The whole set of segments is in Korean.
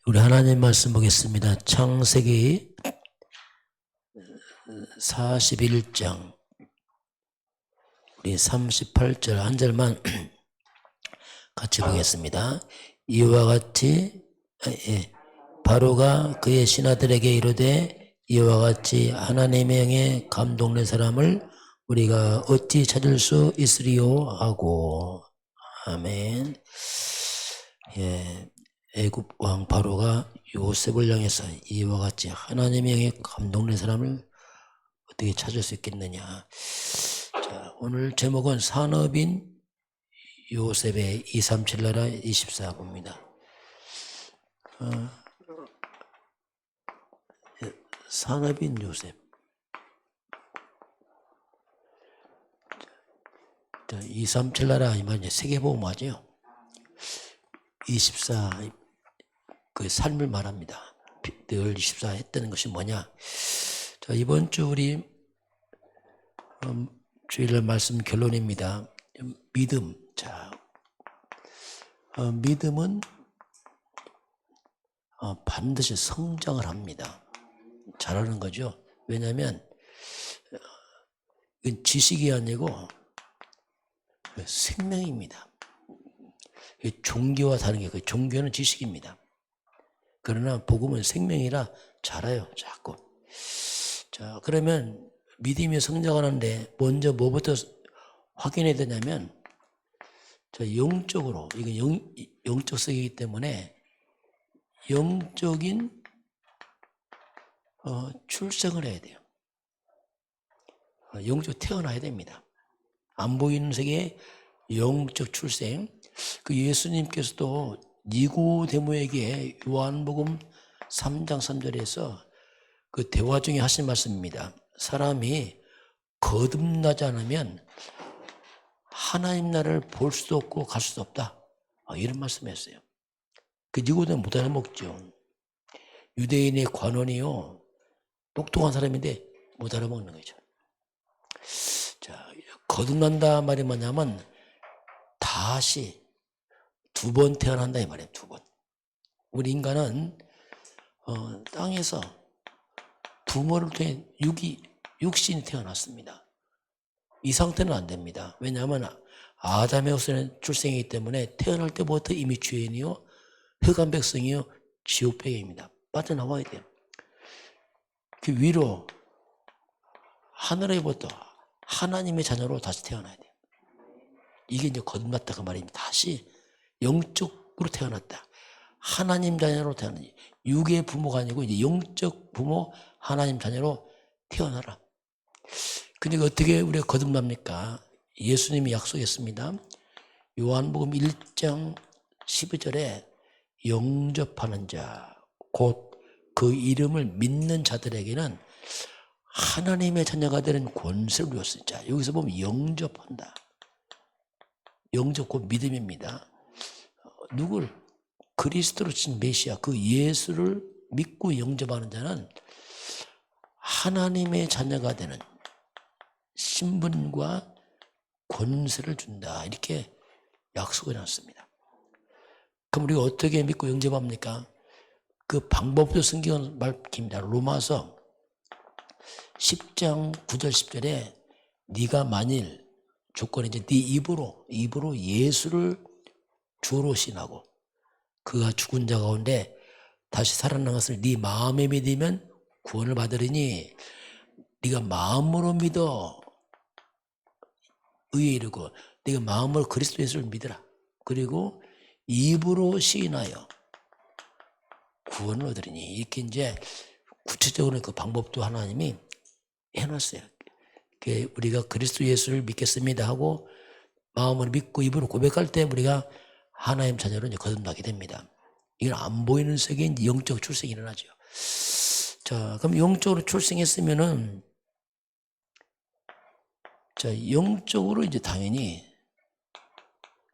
우리 하나님 말씀 보겠습니다. 창세기 41장 우리 38절 한 절만 같이 보겠습니다. 이와 같이 바로가 그의 신하들에게 이르되 이와 같이 하나님의 영에 감동된 사람을 우리가 어찌 찾을 수 있으리요 하고. 아멘. 애굽 왕 바로가 요셉을 향해서 이와 같이 하나님의 영에 감동된 사람을 어떻게 찾을 수 있겠느냐. 자, 오늘 제목은 산업인 요셉의 237 나라 24부입니다. 산업인 요셉. 자, 237 나라 아니면 이제 세계보험하죠. 24 그 삶을 말합니다. 늘 24 했다는 것이 뭐냐. 자, 이번 주 우리 주일날 말씀 결론입니다. 믿음. 자, 믿음은 반드시 성장을 합니다. 잘하는 거죠. 왜냐하면 이건 지식이 아니고 생명입니다. 종교와 다른 게, 종교는 지식입니다. 그러나 복음은 생명이라 자라요, 자꾸. 자, 그러면 믿음이 성장하는데 먼저 뭐부터 확인해야 되냐면, 자, 영적으로, 이건 영적 세계이기 때문에 영적인 출생을 해야 돼요. 영적 태어나야 됩니다. 안 보이는 세계의 영적 출생. 그 예수님께서도 니고데모에게 요한복음 3장 3절에서 그 대화 중에 하신 말씀입니다. 사람이 거듭나지 않으면 하나님 나라를 볼 수도 없고 갈 수도 없다. 이런 말씀했어요. 그 니고데모 못 알아먹죠. 유대인의 관원이요, 똑똑한 사람인데 못 알아먹는 거죠. 자, 거듭난다 말이 뭐냐면 다시 두 번 태어난다 이 말이에요. 두 번. 우리 인간은 땅에서 부모를 통해 육신이 태어났습니다. 이 상태는 안 됩니다. 왜냐하면 아담의 후손의 출생이기 때문에 태어날 때부터 이미 죄인이요, 흑암 백성이요, 지옥 배경입니다. 빠져나와야 돼요. 그 위로 하늘에부터 하나님의 자녀로 다시 태어나야 돼요. 이게 이제 거듭났다 그 말입니다. 다시 영적으로 태어났다. 하나님 자녀로 태어났다. 육의 부모가 아니고 이제 영적 부모 하나님 자녀로 태어나라. 근데 어떻게 우리가 거듭납니까? 예수님이 약속했습니다. 요한복음 1장 12절에 영접하는 자, 곧 그 이름을 믿는 자들에게는 하나님의 자녀가 되는 권세를 주었으니. 자, 여기서 보면 영접한다. 영접 곧 믿음입니다. 누굴? 그리스도로 친 메시아, 그 예수를 믿고 영접하는 자는 하나님의 자녀가 되는 신분과 권세를 준다. 이렇게 약속을 해놨습니다. 그럼 우리가 어떻게 믿고 영접합니까? 그 방법도 성경은 밝힙니다. 로마서 10장 9절 10절에 네가 만일 조건이 이제 네 입으로 예수를 주로 신하고 그가 죽은 자 가운데 다시 살아난 것을 네 마음에 믿으면 구원을 받으리니 네가 마음으로 믿어 의에 이르고 네가 마음으로 그리스도 예수를 믿으라. 그리고 입으로 시인하여 구원을 얻으리니. 이렇게 이제 구체적으로 그 방법도 하나님이 해놨어요. 우리가 그리스도 예수를 믿겠습니다 하고 마음으로 믿고 입으로 고백할 때 우리가 하나님 자녀로 이제 거듭나게 됩니다. 이건 안 보이는 세계에 영적 출생이 일어나죠. 자, 그럼 영적으로 출생했으면은, 자, 영적으로 이제 당연히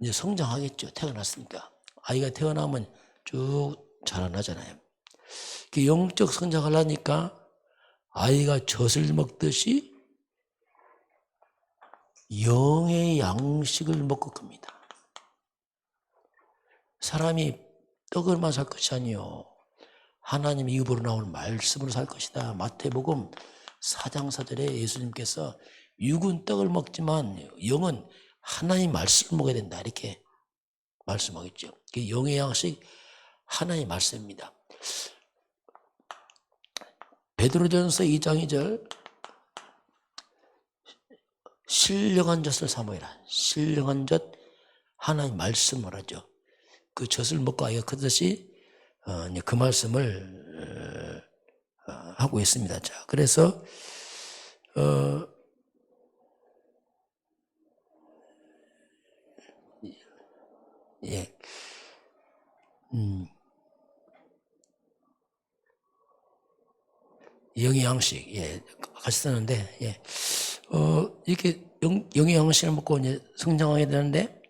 이제 성장하겠죠. 태어났으니까. 아이가 태어나면 쭉 자라나잖아요. 영적 성장을 하니까 아이가 젖을 먹듯이 영의 양식을 먹고 큽니다. 사람이 떡을만 살 것이 아니요 하나님의 입으로 나오는 말씀으로 살 것이다. 마태복음 4장 4절에 예수님께서 육은 떡을 먹지만 영은 하나님 말씀을 먹어야 된다. 이렇게 말씀하겠죠. 영의 양식 하나님 말씀입니다. 베드로전서 2장 2절 신령한 젖을 사모해라. 신령한 젖 하나님 말씀을 하죠. 그 젖을 먹고 아이가 크듯이 그 말씀을 하고 있습니다. 자, 그래서 예, 영의 양식, 예, 같이 쓰는데, 예, 이렇게 영의 양식을 먹고 이제 성장하게 되는데,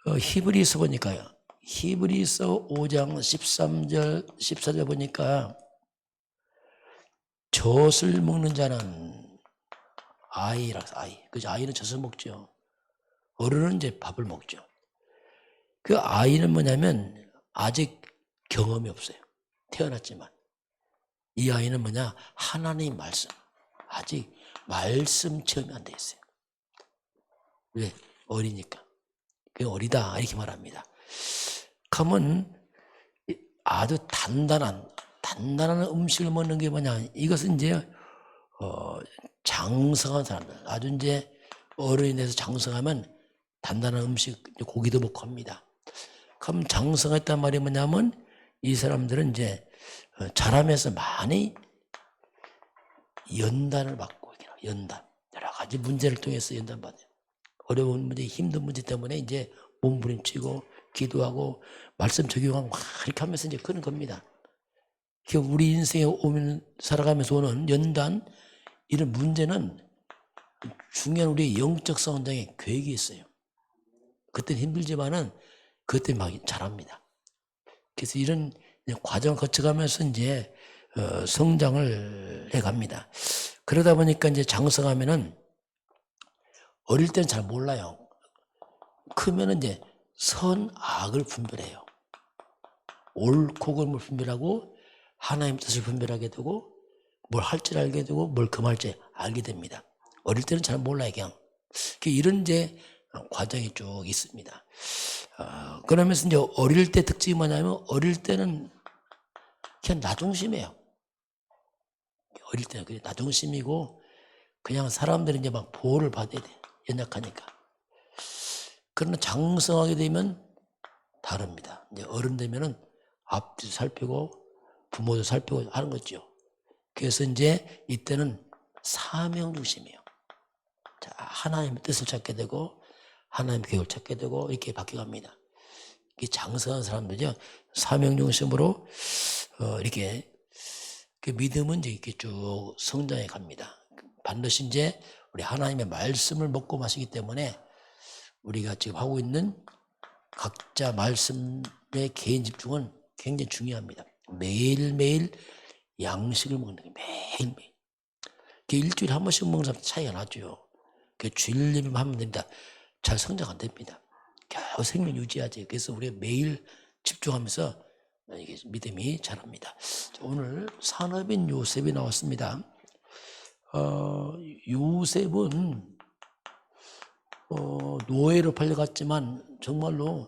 히브리서 보니까요. 히브리서 5장 13절, 14절 보니까 젖을 먹는 자는 아이라서 아이. 그죠? 아이는 젖을 먹죠. 어른은 이제 밥을 먹죠. 그 아이는 뭐냐면 아직 경험이 없어요. 태어났지만. 이 아이는 뭐냐? 하나님 말씀. 아직 말씀 체험이 안 돼 있어요. 왜? 어리니까. 그 어리다 이렇게 말합니다. 그러면 아주 단단한 음식을 먹는 게 뭐냐? 이것은 이제 장성한 사람들, 아주 이제 어른이 돼서 장성하면 단단한 음식, 고기도 먹고 합니다. 그럼 장성했단 말이 뭐냐면 이 사람들은 이제 자라면서 많이 연단을 받고 연단, 여러 가지 문제를 통해서 연단받아요. 어려운 문제, 힘든 문제 때문에 이제 몸부림치고 기도하고 말씀 적용하고 막 이렇게 하면서 이제 그런 겁니다. 우리 인생에 오면 살아가면서 오는 연단, 이런 문제는 중요한 우리의 영적 성장에 계획이 있어요. 그때는 힘들지만은 그때 막 잘합니다. 그래서 이런 과정을 거쳐가면서 이제 성장을 해갑니다. 그러다 보니까 이제 장성하면은 어릴 때는 잘 몰라요. 크면은 이제 선악을 분별해요. 옳고 그름을 분별하고 하나님 뜻을 분별하게 되고 뭘 할 줄 알게 되고 뭘 금할 줄 알게 됩니다. 어릴 때는 잘 몰라요, 그냥. 이런 이제 과정이 쭉 있습니다. 그러면서 이제 어릴 때 특징이 뭐냐면 어릴 때는 그냥 나중심이에요. 어릴 때는 그냥 나중심이고 그냥 사람들이 이제 막 보호를 받아야 돼. 연약하니까. 그러나 장성하게 되면 다릅니다. 이제 어른 되면은 앞뒤도 살피고 부모도 살피고 하는 거죠. 그래서 이제 이때는 사명 중심이에요. 자, 하나님의 뜻을 찾게 되고 하나님의 계획을 찾게 되고 이렇게 바뀌어갑니다. 이 장성한 사람들이요 사명 중심으로 이렇게 그 믿음은 이제 이렇게 쭉 성장해 갑니다. 반드시 이제 우리 하나님의 말씀을 먹고 마시기 때문에 우리가 지금 하고 있는 각자 말씀의 개인 집중은 굉장히 중요합니다. 매일매일 양식을 먹는 게 매일매일. 일주일에 한 번씩 먹는 사람 차이가 나죠. 주일 예배만 하면 됩니다. 잘 성장 안 됩니다. 겨우 생명 유지하지. 그래서 우리가 매일 집중하면서 이게 믿음이 자랍니다. 오늘 산업인 요셉이 나왔습니다. 요셉은 노예로 팔려갔지만 정말로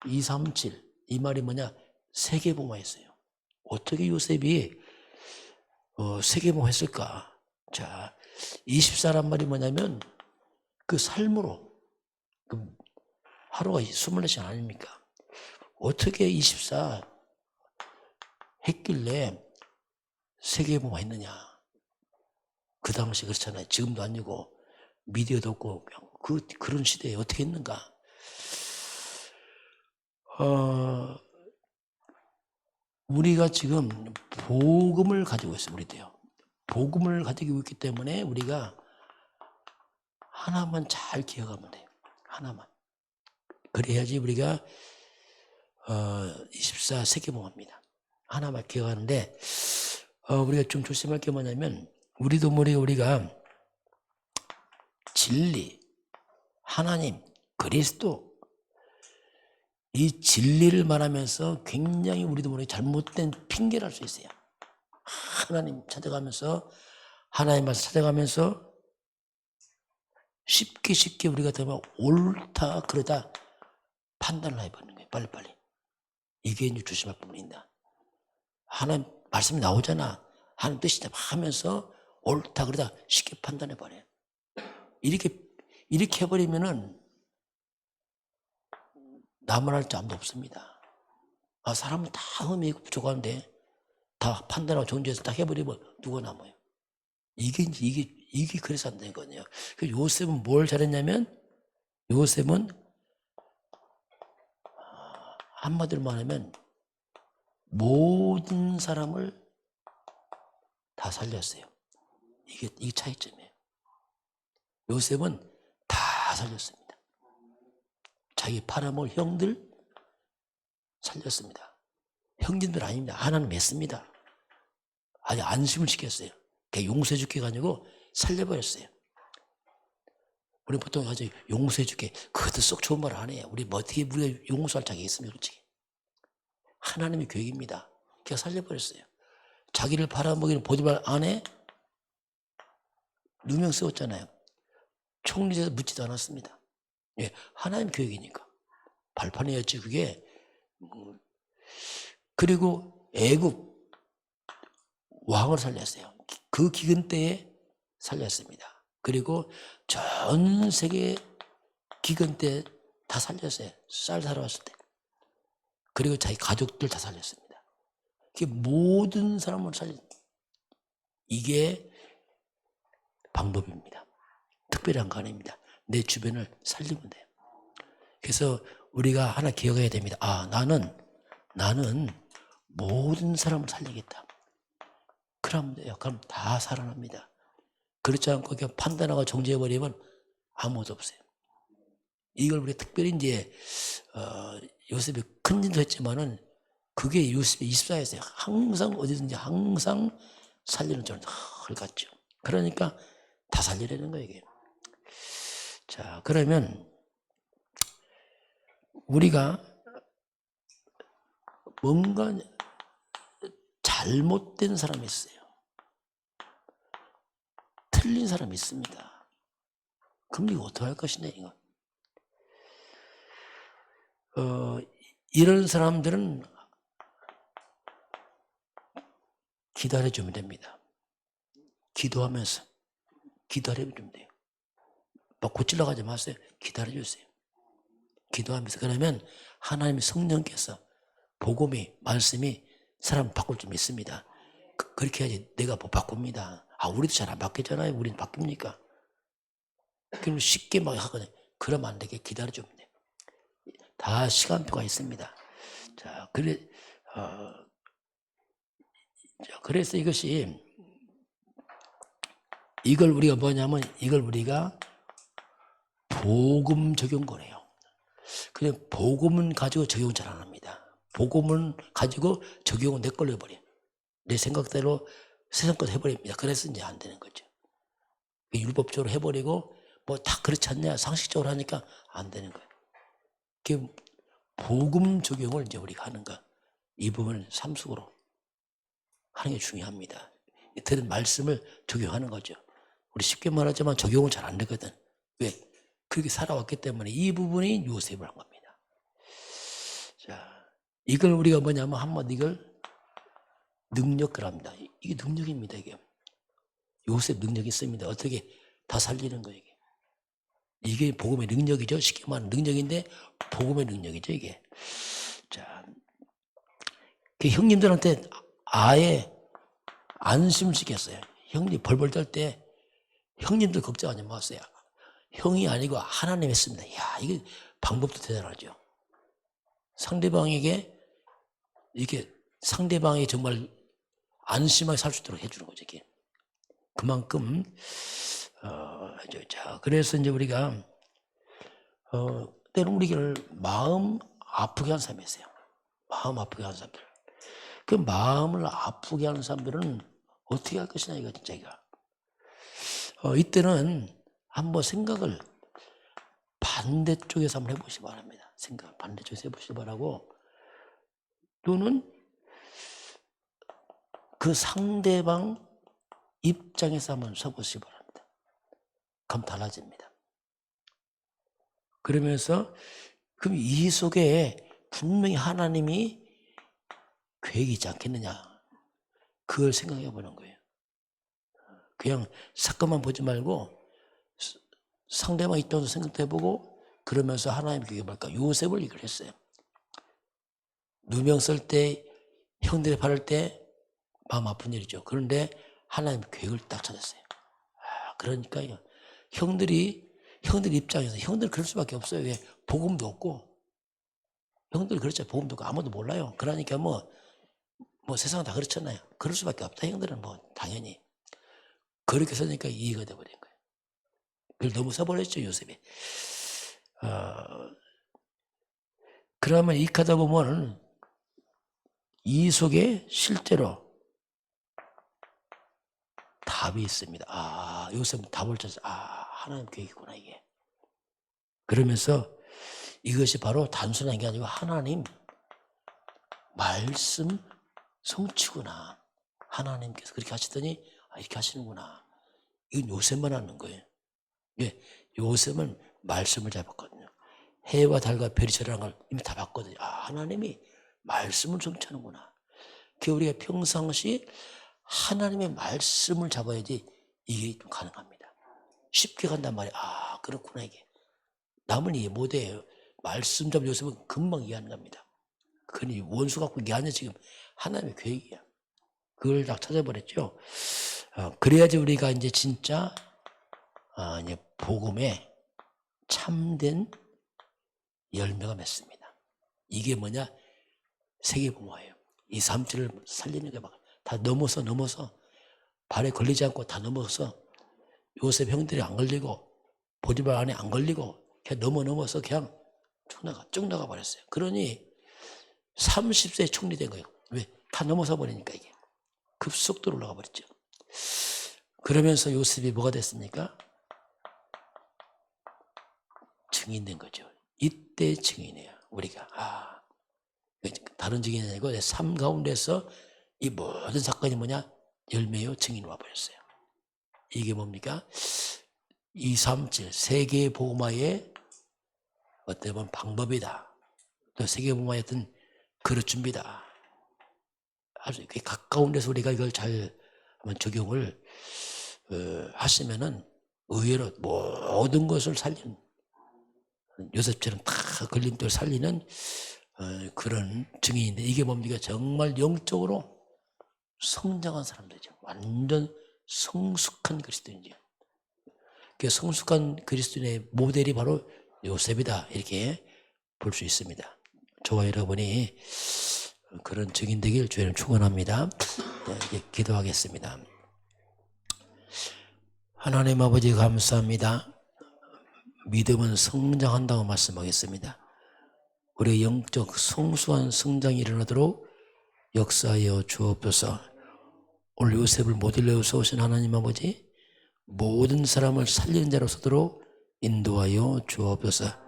237, 이 말이 뭐냐? 세계봉화했어요. 어떻게 요셉이 세계봉화했을까? 자, 24란 말이 뭐냐면 그 삶으로 하루가 24시간 아닙니까? 어떻게 24 했길래 세계봉화했느냐? 그 당시 그렇잖아요. 지금도 아니고 미디어도 없고 그런 시대에 어떻게 했는가? 우리가 지금 복음을 가지고 있어요. 우리도요. 복음을 가지고 있기 때문에 우리가 하나만 잘 기억하면 돼요. 하나만. 그래야지 우리가 24 세계봉화입니다. 하나만 기억하는데 우리가 좀 조심할 게 뭐냐면 우리도 모르게 우리가 진리, 하나님, 그리스도 이 진리를 말하면서 굉장히 우리도 모르게 잘못된 핑계를 할 수 있어요. 하나님 찾아가면서 하나님 말씀 찾아가면서 쉽게 우리가 되면 옳다 그러다 판단을 해버리는 거예요. 빨리빨리. 이게 이제 조심할 부분이다. 하나님 말씀이 나오잖아. 하나님 뜻이다 하면서 옳다 그러다 쉽게 판단해버려요. 이렇게 해버리면은 남을 할 자도 없습니다. 사람은 다 흠이 있고 부족한데 다 판단하고 존재해서 다 해버리면 누가 남아요? 이게 그래서 안 되거든요. 요셉은 뭘 잘했냐면, 요셉은 한마디로 말하면 모든 사람을 다 살렸어요. 이게 차이점이에요. 요셉은 다 살렸습니다. 자기 팔아먹을 형들 살렸습니다. 형님들 아닙니다. 하나는 맺습니다. 아주 안심을 시켰어요. 용서해 줄게가 아니고 살려버렸어요. 우리 보통 아주 용서해 줄게. 그것도 썩 좋은 말 안 해요. 우리 뭐 어떻게 우리가 용서할 자격이 있습니까? 솔직히. 하나님의 계획입니다. 그냥 살려버렸어요. 자기를 팔아먹이는 보디발 안에 누명 쓰었잖아요. 총리에서 묻지도 않았습니다. 예, 하나님 계획이니까. 발판이었지 그게. 그리고 애굽 왕을 살렸어요. 그 기근 때에 살렸습니다. 그리고 전 세계 기근 때 다 살렸어요. 쌀 사러 왔을 때. 그리고 자기 가족들 다 살렸습니다. 모든 사람을 이게 방법입니다. 특별한 거 아닙니다. 내 주변을 살리면 돼요. 그래서 우리가 하나 기억해야 됩니다. 나는 모든 사람을 살리겠다. 그러면 돼요. 그럼 다 살아납니다. 그렇지 않고 그냥 판단하고 정죄해버리면 아무것도 없어요. 이걸 우리가 특별히 이제 요셉이 큰 일도 했지만은 그게 요셉의 24에서요. 항상 어디든지 항상 살리는 줄을 늘 갔죠. 그러니까 다 살리려는 거예요, 이게. 자, 그러면 우리가 뭔가 잘못된 사람이 있어요. 틀린 사람이 있습니다. 그럼 이거 어떻게 할 것이냐, 이거. 이런 사람들은 기다려주면 됩니다. 기도하면서 기다려주면 돼요. 막 고치려고 하지 마세요. 기다려주세요. 기도하면서. 그러면 하나님의 성령께서 복음이, 말씀이 사람 바꿀 줄 믿습니다. 그렇게 해야지 내가 뭐 바꿉니다. 우리도 잘 안 바뀌잖아요. 우리는 바뀝니까? 그럼 쉽게 막 하거든요. 그러면 안 되게 기다려주면 돼요. 다 시간표가 있습니다. 자, 그래서 이걸 우리가 뭐냐면, 이걸 우리가 복음 적용거래요. 그냥 복음은 가지고 적용 잘 안 합니다. 복음은 가지고 적용은 내 걸로 해버려. 내 생각대로 세상 것 해버립니다. 그래서 이제 안 되는 거죠. 율법적으로 해버리고 뭐 다 그렇지 않냐 상식적으로 하니까 안 되는 거예요. 복음 적용을 이제 우리가 하는 거, 이 부분을 삶속으로 하는 게 중요합니다. 들은 말씀을 적용하는 거죠. 우리 쉽게 말하지만 적용은 잘 안 되거든. 왜? 그렇게 살아왔기 때문에 이 부분이 요셉을 한 겁니다. 자, 이걸 우리가 뭐냐면 한마디 이걸 능력을 합니다. 이게 능력입니다. 이게 요셉 능력이 있습니다. 어떻게 다 살리는 거예요. 이게 복음의 능력이죠. 쉽게 말하면 능력인데 복음의 능력이죠. 이게. 자, 그 형님들한테 아예 안심을 시켰어요. 형님 벌벌 떨 때 형님들 걱정하지 마세요. 형이 아니고 하나님 했습니다. 이야, 이게 방법도 대단하죠. 상대방에게 이렇게 상대방이 정말 안심하게 살 수 있도록 해주는 거죠. 이게. 그만큼 자, 그래서 이제 우리가 때로 우리를 마음 아프게 하는 사람이 있어요. 마음 아프게 하는 사람들. 그 마음을 아프게 하는 사람들은 어떻게 할 것이냐 이거 진짜 이거. 이때는 한번 생각을 반대쪽에서 한번 해보시기 바랍니다. 생각 반대쪽에서 해보시기 바라고, 또는 그 상대방 입장에서 한번 서보시기 바랍니다. 그럼 달라집니다. 그러면서 그럼 이 속에 분명히 하나님이 계획이 있지 않겠느냐, 그걸 생각해 보는 거예요. 그냥 사건만 보지 말고 상대방 있다고 생각도 해보고, 그러면서 하나님 그게 뭘까? 요셉을 이걸 했어요. 누명 쓸 때, 형들이 바를 때 마음 아픈 일이죠. 그런데 하나님 계획을 딱 찾았어요. 그러니까요, 형들 입장에서 형들 그럴 수밖에 없어요. 왜? 복음도 없고, 형들 그렇죠. 복음도 없고 아무도 몰라요. 그러니까 뭐 세상은 다 그렇잖아요. 그럴 수밖에 없다. 형들은 뭐 당연히 그렇게 쓰니까 이해가 돼버린 거예요. 그걸 너무 써버렸죠, 요셉이. 그러면 이 카드 보면 이 속에 실제로 답이 있습니다. 요셉은 답을 찾았어요. 하나님 계획이구나, 이게. 그러면서 이것이 바로 단순한 게 아니고 하나님 말씀 성취구나. 하나님께서 그렇게 하시더니 이렇게 하시는구나. 이건 요셉만 하는 거예요. 예, 요셉은 말씀을 잡았거든요. 해와 달과 별이 절하는 걸 이미 다 봤거든요. 하나님이 말씀을 성취하는구나. 그 우리가 평상시 하나님의 말씀을 잡아야지 이게 좀 가능합니다. 쉽게 간단 말이에요. 그렇구나, 이게. 남은 이해 못해요. 말씀 잡은 요셉은 금방 이해하는 겁니다. 그러니 원수 갖고 이게 아니야. 지금 하나님의 계획이야. 그걸 딱 찾아버렸죠. 그래야지 우리가 이제 진짜 이제 복음에 참된 열매가 맺습니다. 이게 뭐냐? 세계복음화예요. 이 삼치를 살리는 게 막 다 넘어서 발에 걸리지 않고 다 넘어서 요셉 형들이 안 걸리고 보디발 안에 안 걸리고 그냥 넘어서 그냥 쭉 나가 버렸어요. 그러니 30세에 총리 된 거예요. 왜? 다 넘어서 버리니까 이게 급속도로 올라가 버렸죠. 그러면서 요셉이 뭐가 됐습니까? 증인된 거죠. 이때 증인이에요. 우리가 다른 증인이 아니고 내 삶 가운데서 이 모든 사건이 뭐냐? 열매요 증인 와버렸어요. 이게 뭡니까? 237 세계복음화의 어떻게 보면 방법이다. 또 세계복음화의 어떤 그릇 준비다. 아주 가까운 데서 우리가 이걸 잘 한번 적용을 하시면은 의외로 모든 것을 살리는, 요셉처럼 다 걸림돌 살리는 그런 증인인데, 이게 뭡니까? 정말 영적으로 성장한 사람들이죠. 완전 성숙한 그리스도인이죠. 그 성숙한 그리스도인의 모델이 바로 요셉이다, 이렇게 볼 수 있습니다. 저와 여러분이 그런 증인 되길 주님 축원합니다. 이제 기도하겠습니다. 하나님 아버지 감사합니다. 믿음은 성장한다고 말씀하겠습니다. 우리의 영적 성숙한 성장이 일어나도록 역사하여 주옵소서. 오늘 요셉을 모델로 세우신 하나님 아버지, 모든 사람을 살리는 자로 서도록 인도하여 주옵소서.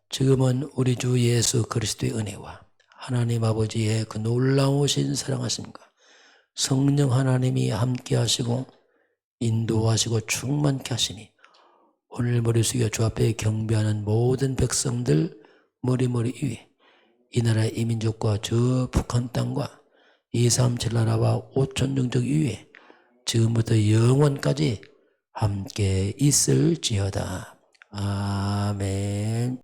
지금은 우리 주 예수 그리스도의 은혜와 하나님 아버지의 그 놀라우신 사랑하심과 성령 하나님이 함께 하시고 인도하시고 충만케 하시니 오늘 머리 숙여 주 앞에 경배하는 모든 백성들 머리 위에 이 나라의 이민족과 저 북한 땅과 237 나라와 5천 종족 위에 지금부터 영원까지 함께 있을지어다. 아멘.